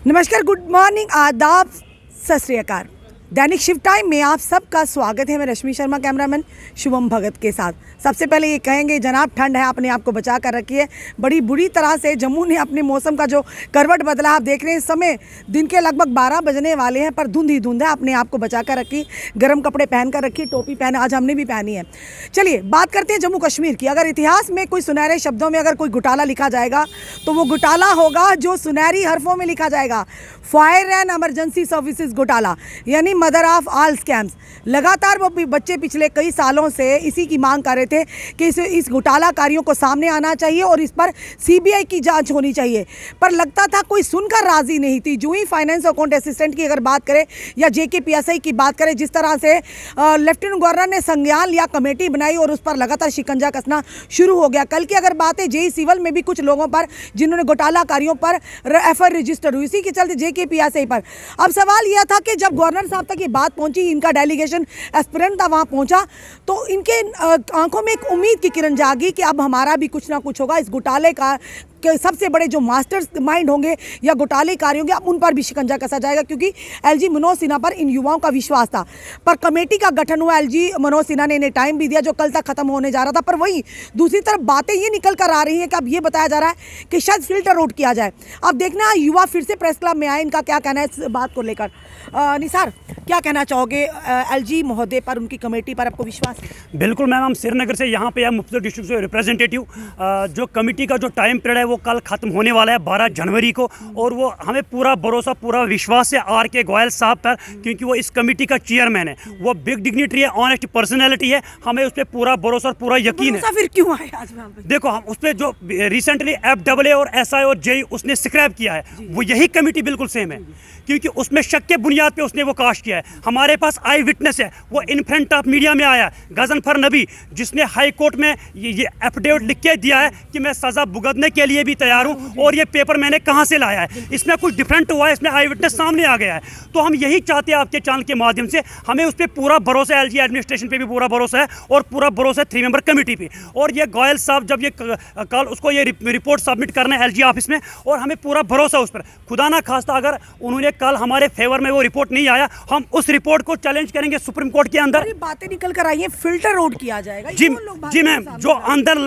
नमस्कार, good morning, आदाब, सत श्री अकाल। दैनिक शिफ्ट टाइम में आप सबका स्वागत है। मैं रश्मि शर्मा, कैमरामैन शुभम भगत के साथ। सबसे पहले ये कहेंगे जनाब, ठंड है, अपने आप को बचा कर रखिए। बड़ी बुरी तरह से जम्मू ने अपने मौसम का जो करवट बदला, आप देख रहे हैं इस समय दिन के लगभग 12 बजने वाले हैं, पर धुंध ही धुंध है। अपने आप को बचा कर रखिए, गर्म कपड़े पहन कर रखिए, टोपी पहने, आज हमने भी पहनी है। चलिए बात करते हैं जम्मू कश्मीर की। अगर इतिहास में कोई सुनहरे शब्दों में अगर कोई घोटाला लिखा जाएगा तो वो घोटाला होगा जो सुनहरी हरफों में लिखा जाएगा, फायर एंड इमरजेंसी सर्विसेज घोटाला, यानी मदर ऑफ ऑल स्कैम्स। लगातार वो बच्चे पिछले कई सालों से इसी की मांग कर रहे थे कि इस घोटालाकारियों को सामने आना चाहिए और इस पर सीबीआई की जांच होनी चाहिए, पर लगता था कोई सुनकर राजी नहीं थी। जो ही फाइनेंस अकाउंट असिस्टेंट की अगर बात करें या जेकेपीएसआई की बात करें, जिस तरह से लेफ्टिनेंट गवर्नर ने संज्ञान लिया, कमेटी बनाई और उस पर लगातार शिकंजा कसना शुरू हो गया। कल की अगर बात है, जेई सिविल में भी कुछ लोगों पर जिन्होंने घोटालाकारियों पर एफआईआर रजिस्टर हुई, इसी के चलते जेकेपीएसआई पर अब सवाल यह था कि जब गवर्नर साहब तक ये बात पहुंची, इनका डेलीगेशन एस्पिरेंट था वहां पहुंचा, तो इनके आंखों में एक उम्मीद की किरण जागी कि अब हमारा भी कुछ ना कुछ होगा। इस घोटाले का के सबसे बड़े जो मास्टर्स माइंड होंगे या घोटालेकारी होंगे, अब उन पर भी शिकंजा कसा जाएगा, क्योंकि एलजी मनोज सिन्हा पर इन युवाओं का विश्वास था। पर कमेटी का गठन हुआ, एलजी मनोज सिन्हा ने इन्हें टाइम भी दिया जो कल तक खत्म होने जा रहा था। पर वहीं दूसरी तरफ बातें ये निकल कर आ रही हैं कि अब ये बताया जा रहा है कि शायद फिल्टर आउट किया जाए। अब देखना युवा फिर से प्रेस क्लब में आए, इनका क्या कहना है इस बात को लेकर। निसार, क्या कहना चाहोगे एलजी महोदय पर, उनकी कमेटी पर आपको विश्वास है? बिल्कुल मैम, हम श्रीनगर से यहाँ पे मुफ्ती डिस्ट्रिक्ट से रिप्रेजेंटेटिव, जो कमेटी का जो टाइम पीरियड है वो कल ख़त्म होने वाला है 12 जनवरी को, और वो हमें पूरा भरोसा, पूरा विश्वास है आर के गोयल साहब पर, क्योंकि वो इस कमेटी का चेयरमैन है, वो बिग डिग्निटरी है, ऑनेस्ट पर्सनैलिटी है, हमें उस पर पूरा भरोसा और पूरा यकीन है। फिर क्यों आए आज? देखो, हम उस पर जो रिसेंटली FAA और SI और JEE उसने स्क्रैप किया है, वो यही कमेटी बिल्कुल सेम है, क्योंकि उसमें शक के बुनियाद पे उसने वो काश किया है। हमारे पास आई विटनेस है, वो इन फ्रंट ऑफ मीडिया में आया, गजनफर नबी, जिसने हाई कोर्ट में ये एफिडेविट लिख के दिया है कि मैं सज़ा भुगतने के लिए भी तैयार हूँ, और ये पेपर मैंने कहाँ से लाया है। इसमें कुछ डिफरेंट हुआ है, इसमें आई विटनेस सामने आ गया है। तो हम यही चाहते हैं आपके चैनल के माध्यम से, हमें उस पर पूरा भरोसा है, एलजी एडमिनिस्ट्रेशन पे भी पूरा भरोसा है, और पूरा भरोसा है 3 मेंबर कमेटी पे। और ये गोयल साहब जब ये कल उसको ये रिपोर्ट सबमिट करना है एलजी ऑफिस में, और हमें पूरा भरोसा उस पर। खुदा ना खास्ता अगर उन्होंने कल हमारे फेवर में वो रिपोर्ट नहीं आया, हम उस रिपोर्ट को चैलेंज करेंगे सुप्रीम कोर्ट के अंदर। बातें निकल कर आई है, फिल्टर आउट किया जाएगा। जी मैम, जो अंदर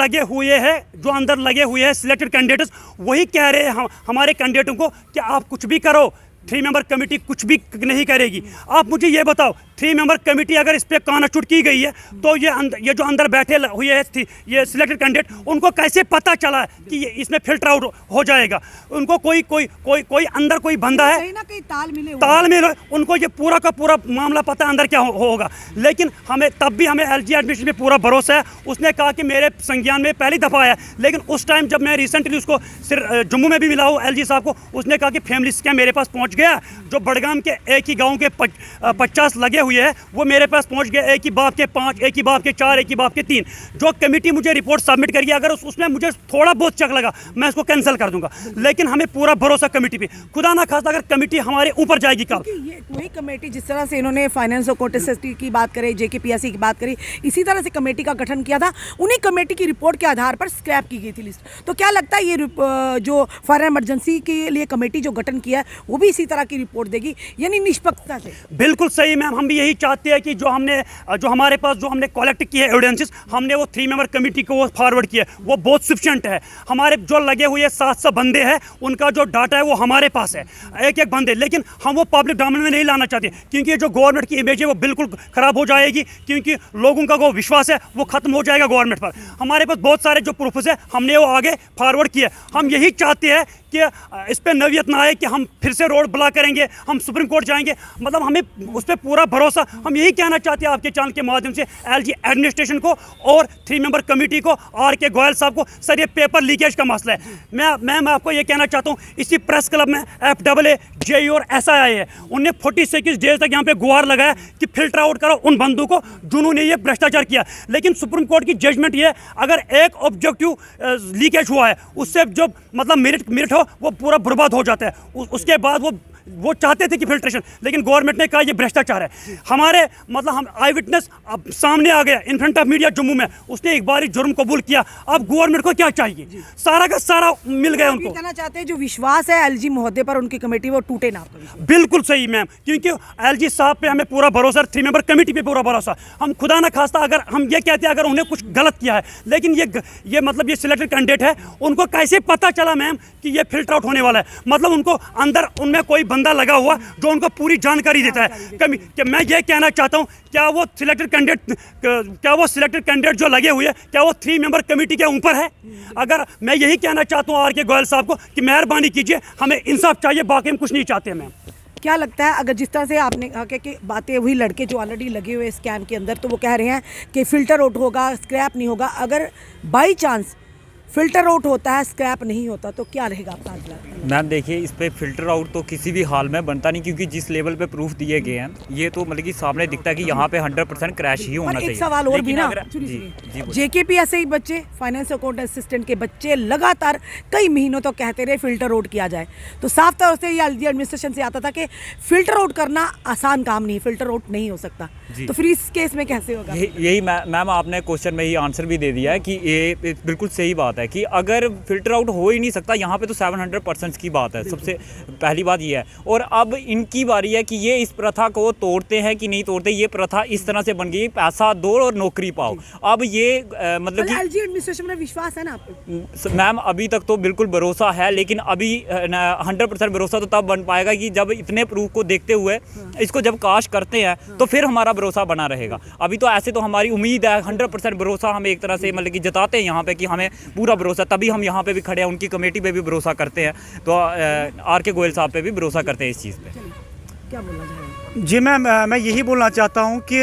लगे हुए हैं सिलेक्टेड कैंडिडेट्स, वही कह रहे हैं हमारे कैंडिडेटों को कि आप कुछ भी करो, 3 मेंबर कमेटी कुछ भी नहीं करेगी। आप मुझे ये बताओ, 3 मेंबर कमेटी अगर इस पर कानाचूट की गई है, तो ये जो अंदर बैठे हुए हैं ये सिलेक्टेड कैंडिडेट, उनको कैसे पता चला कि ये इसमें फिल्टर आउट हो जाएगा? उनको कोई अंदर कोई बंदा है, कहीं ना कहीं तालमेल, उनको ये पूरा का पूरा मामला पता अंदर क्या होगा। लेकिन हमें तब भी हमें एलजी एडमिनिस्ट्रेशन में पूरा भरोसा है। उसने कहा कि मेरे संज्ञान में पहली दफ़ा आया, लेकिन उस टाइम जब मैं रिसेंटली उसको जम्मू में भी मिला हूँ एलजी साहब को, उसने कहा कि फैमिली स्कैम मेरे पास पहुँच गया। जो बड़गाम के एक ही गांव के 50 लगे हुए हैं, वो मेरे पास पहुंच गए, एक ही बाप के 5, एक ही बाप के 4, एक ही बाप के 3। जो कमेटी मुझे रिपोर्ट सबमिट करेगी, अगर उसमें मुझे थोड़ा बहुत चक लगा, मैं इसको कैंसिल कर दूंगा। लेकिन हमें पूरा भरोसा कमेटी पे। खुदा ना खास्ता अगर कमेटी हमारे ऊपर जाएगी कल, ये वही कमेटी जिस तरह से इन्होंने फाइनेंस और कोर्ट असिस्टेंट की बात करी, जेकेपीएससी की बात करी, इसी तरह से कमेटी का गठन किया था, उन्हीं कमेटी की रिपोर्ट के आधार पर स्क्रैप की गई थी लिस्ट। तो क्या लगता है ये जो फायर इमरजेंसी के लिए कमेटी जो गठन किया है, वो भी इसी तरह की रिपोर्ट देगी, यानी निष्पक्षता से? बिल्कुल सही मैम, हम भी यही चाहते हैं कि जो हमारे पास जो हमने कलेक्ट किए एविडेंसेस, हमने वो 3 मेंबर कमेटी को वो फॉरवर्ड किया, वो बहुत सफिशिएंट है। हमारे जो लगे हुए 700 बंदे हैं, उनका जो डाटा है वो हमारे पास है, एक बंदे। लेकिन हम वो पब्लिक डोमेन में नहीं लाना चाहते, क्योंकि जो गवर्नमेंट की इमेज है वो बिल्कुल खराब हो जाएगी, क्योंकि लोगों का वो विश्वास है वो खत्म हो जाएगा गवर्नमेंट पर। हमारे पास बहुत सारे जो प्रूफ है, हमने वो आगे फॉरवर्ड किए। हम यही चाहते हैं कि इस पर नवीयत ना आए कि हम फिर से रोड ब्लॉक करेंगे, हम सुप्रीम कोर्ट जाएंगे। मतलब हमें उस पर पूरा भरोसा। हम यही कहना चाहते हैं आपके चैनल के माध्यम से एलजी एडमिनिस्ट्रेशन को और 3 मेंबर कमेटी को, आर के गोयल साहब को, सर ये पेपर लीकेज का मसला है। मैं आपको ये कहना चाहता हूँ, इसी प्रेस क्लब में FAA, JEE और SI आए हैं, उनने 46 डेज तक यहाँ पे गुहार लगाया कि फिल्टर आउट करो उन बंदों को जिन्होंने ये भ्रष्टाचार किया। लेकिन सुप्रीम कोर्ट की जजमेंट ये है, अगर एक ऑब्जेक्टिव लीकेज हुआ है, उससे जो मतलब मेरिट हो वो पूरा बर्बाद हो जाता है। उसके बाद वो वो चाहते थे कि फिल्ट्रेशन, लेकिन गवर्नमेंट ने कहा ये भ्रष्टाचार है। हमारे मतलब हम आई विटनेस अब सामने आ गया in front of media Jammu में, उसने एक बार जुर्म कबूल किया। अब गवर्नमेंट को क्या चाहिए, सारा का सारा मिल गया उनको। कहना चाहते हैं जो विश्वास है एलजी महोदय पर उनकी कमेटी वो टूटे ना। बिल्कुल सही मैम, क्योंकि एलजी साहब पे हमें पूरा भरोसा, 3 मेंबर कमेटी पे पूरा भरोसा। हम खुदा ना खास्ता अगर हम ये कहते हैं अगर उन्हें कुछ गलत किया है, लेकिन ये मतलब ये सिलेक्टेड कैंडिडेट है, उनको कैसे पता चला मैम कि ये फिल्टर आउट होने वाला है? मतलब उनको अंदर उनमें कोई बंदा लगा हुआ जो उनको पूरी जानकारी देता है। कि मैं ये कहना चाहता हूँ, क्या वो सिलेक्टेड कैंडिडेट जो लगे हुए हैं, क्या वो 3 मेंबर कमेटी के ऊपर है? अगर मैं यही कहना चाहता हूँ आर के गोयल साहब को कि मेहरबानी कीजिए, हमें इंसाफ चाहिए, बाकी हम कुछ नहीं चाहते मैम। क्या लगता है अगर जिस तरह से आपने कहा कि बातें हुई, लड़के जो ऑलरेडी लगे हुए स्कैम के अंदर, तो वो कह रहे हैं कि फिल्टर आउट होगा, स्क्रैप नहीं होगा। अगर बाई चांस फिल्टर आउट होता है, स्क्रैप नहीं होता, तो क्या रहेगा आपका अगला? मैम देखिए, इस पे फिल्टर आउट तो किसी भी हाल में बनता नहीं, क्योंकि जिस लेवल पे प्रूफ दिए गए हैं ये तो मतलब कि सामने दिखता है कि यहाँ पे 100% क्रैश ही होना चाहिए। एक सवाल और भी ना, जी जेकेपी ऐसे ही बच्चे, फाइनेंस अकाउंट असिस्टेंट के बच्चे लगातार कई महीनों तो कहते रहे फिल्टर आउट किया जाए, तो साफ तौर से ये एडमिनिस्ट्रेशन से आता था कि फिल्टर आउट करना आसान काम नहीं, फिल्टर आउट नहीं हो सकता। तो फिर इस केस में कैसे होगा? यही मैम आपने क्वेश्चन में ही आंसर भी दे दिया है कि ये बिल्कुल सही बात है कि अगर फिल्टर आउट हो ही नहीं सकता, यहाँ पे तो 700% की बात है। सबसे पहली बात ये है, और अब इनकी बारी है कि ये इस प्रथा को तोड़ते हैं कि नहीं तोड़ते। ये प्रथा इस तरह से बन गई, पैसा दो और नौकरी पाओ। अब ये मतलब कि एलजी एडमिनिस्ट्रेशन में विश्वास है ना आपको? मैम अभी तक तो बिल्कुल भरोसा है, लेकिन अभी 100% भरोसा तो तब बन पाएगा कि जब इतने प्रूफ को देखते हुए इसको जब काश करते हैं तो फिर हमारा भरोसा बना रहेगा। अभी तो ऐसे तो हमारी उम्मीद है, 100% भरोसा हम एक तरह से मतलब कि जताते हैं यहाँ पे कि हमें पूरा भरोसा, तभी हम यहाँ पे भी खड़े हैं, उनकी कमेटी पे भी भरोसा करते हैं, तो आर के गोयल साहब पे भी भरोसा करते हैं इस चीज़ पे। क्या बोलना चाहेंगे? जी मैम, मैं यही बोलना चाहता हूँ कि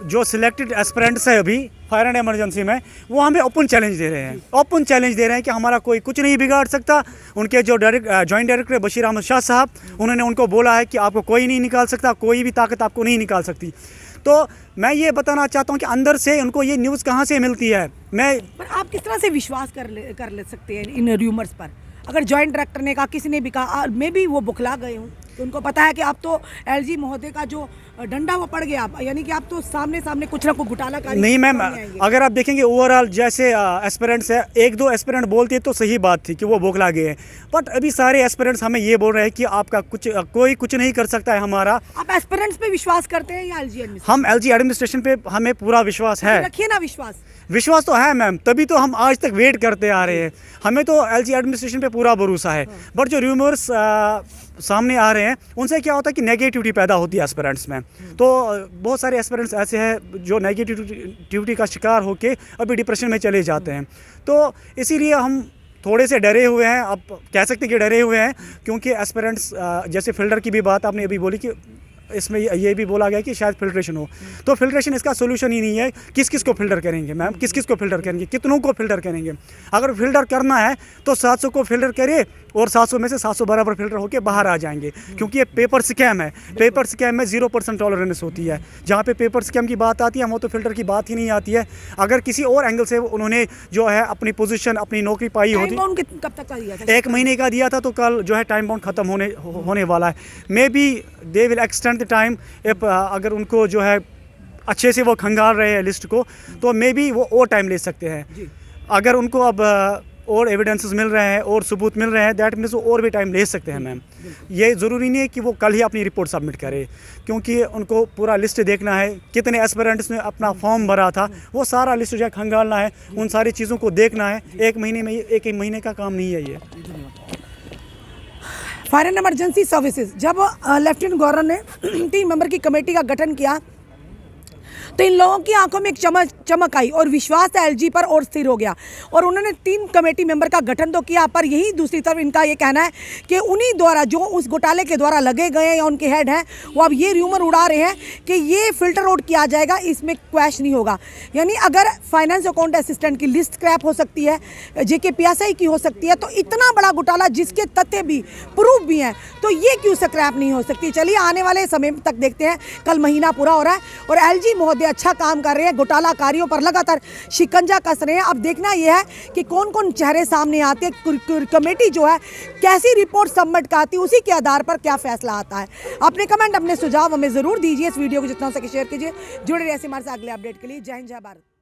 जो सिलेक्टेड एस्पिरेंट्स है अभी फायर एंड इमरजेंसी में, वो हमें ओपन चैलेंज दे रहे हैं, ओपन चैलेंज दे रहे हैं कि हमारा कोई कुछ नहीं बिगाड़ सकता। उनके जो जॉइंट डायरेक्टर बशीर अहमद शाह साहब, उन्होंने उनको बोला है कि आपको कोई नहीं निकाल सकता, कोई भी ताकत आपको नहीं निकाल सकती। तो मैं ये बताना चाहता हूँ कि अंदर से उनको ये न्यूज़ कहाँ से मिलती है। पर आप किस तरह से विश्वास कर ले सकते हैं इन र्यूमर्स पर? अगर जॉइंट डायरेक्टर ने कहा, किसी ने भी कहा, मे भी वो बुखला गए हूँ, तो उनको पता है कि आप तो एलजी महोदय का जो डंडा वो पड़ गया, यानी कि आप तो सामने सामने कुछ ना कुछ घोटाला कर नहीं मैम, अगर आप देखेंगे ओवरऑल जैसे एस्पिरेंट्स है, 1-2 एस्पिरेंट बोलते तो सही बात थी कि वो बोखला गए हैं, बट अभी सारे एस्पिरेंट्स हमें ये बोल रहे हैं कि आपका कोई कुछ नहीं कर सकता है हमारा। आप एस्पिरेंट्स पे विश्वास करते हैं या एलजी एडमिनिस्ट्रेशन? हम एलजी एडमिनिस्ट्रेशन पे हमें पूरा विश्वास है। रखिए ना विश्वास। विश्वास तो है मैम, तभी तो हम आज तक वेट करते आ रहे हैं। हमें तो एलजी एडमिनिस्ट्रेशन पे पूरा भरोसा है, बट जो र्यूमर्स सामने आ रहे हैं उनसे क्या होता है कि नेगेटिविटी पैदा होती है एस्पिरेंट्स में। तो बहुत सारे एस्पिरेंट्स ऐसे हैं जो नेगेटिविटी का शिकार होके अभी डिप्रेशन में चले जाते हैं। तो इसीलिए हम थोड़े से डरे हुए हैं, आप कह सकते हैं कि डरे हुए हैं, क्योंकि एस्पिरेंट्स जैसे फिल्टर की भी बात आपने अभी बोली कि इसमें ये भी बोला गया कि शायद फिल्ट्रेशन हो, तो फिल्ट्रेशन इसका सोल्यूशन ही नहीं है। किस किस को फिल्टर करेंगे मैम, किस किस को फिल्टर करेंगे, कितनों को फिल्टर करेंगे? अगर फिल्टर करना है तो 700 को फिल्टर करे और 700 में से 700 बराबर फिल्टर होकर बाहर आ जाएंगे, क्योंकि ये पेपर स्कैम है। पेपर स्कैम में 0% टॉलरेंस होती है। जहाँ पे पेपर स्कैम की बात आती है वो तो फिल्टर की बात ही नहीं आती है। अगर किसी और एंगल से उन्होंने जो है अपनी पोजीशन, अपनी नौकरी पाई होती, कब तक का दिया था? 1 महीने का दिया था, तो कल जो है टाइम बाउंड ख़त्म होने वाला है। May be they will extend the time, अगर उनको जो है अच्छे से वो खंगाल रहे हैं लिस्ट को, तो मे बी वो और टाइम ले सकते हैं। अगर उनको अब और एविडेंसेस मिल रहे हैं और सबूत मिल रहे हैं, दैट मीन्स वो और भी टाइम ले सकते हैं मैम। ये ज़रूरी नहीं है कि वो कल ही अपनी रिपोर्ट सबमिट करे, क्योंकि उनको पूरा लिस्ट देखना है, कितने एस्पिरेंट्स ने अपना फॉर्म भरा था, वो सारा लिस्ट जो है खंगालना है, उन सारी चीज़ों को देखना है। 1 महीने में, 1 महीने का काम नहीं है ये। फायर एंड इमरजेंसी सर्विसेज, जब लेफ्टिनेंट गवर्नर ने 3 मेंबर की कमेटी का गठन किया, तो इन लोगों की आंखों में एक चमक आई और विश्वास एलजी पर और स्थिर हो गया, और उन्होंने 3 कमेटी मेंबर का गठन तो किया, पर यही दूसरी तरफ इनका ये कहना है कि उन्हीं द्वारा जो उस घोटाले के द्वारा लगे गए या उनके हेड हैं, वो अब ये र्यूमर उड़ा रहे हैं कि ये फिल्टर आउट किया जाएगा, इसमें क्वैश नहीं होगा। यानी अगर फाइनेंस अकाउंट असिस्टेंट की लिस्ट स्क्रैप हो सकती है, जेकेपीएसआई की हो सकती है, तो इतना बड़ा घोटाला जिसके तथ्य भी प्रूफ भी हैं, तो ये क्यों स्क्रैप नहीं हो सकती? चलिए आने वाले समय तक देखते हैं। कल महीना पूरा हो रहा है और एलजी महोदय अच्छा काम कर रहे हैं, घोटालाकारी अधिकारियों पर लगातार शिकंजा कस रहे हैं। अब देखना यह है कि कौन कौन चेहरे सामने आते हैं, कमेटी जो है कैसी रिपोर्ट सबमिट कराती है, उसी के आधार पर क्या फैसला आता है। अपने कमेंट, अपने सुझाव हमें ज़रूर दीजिए। इस वीडियो को जितना हो सके शेयर कीजिए। जुड़े रहिए हमारे साथ अगले अपडेट के लिए। जय हिंद, जय भारत।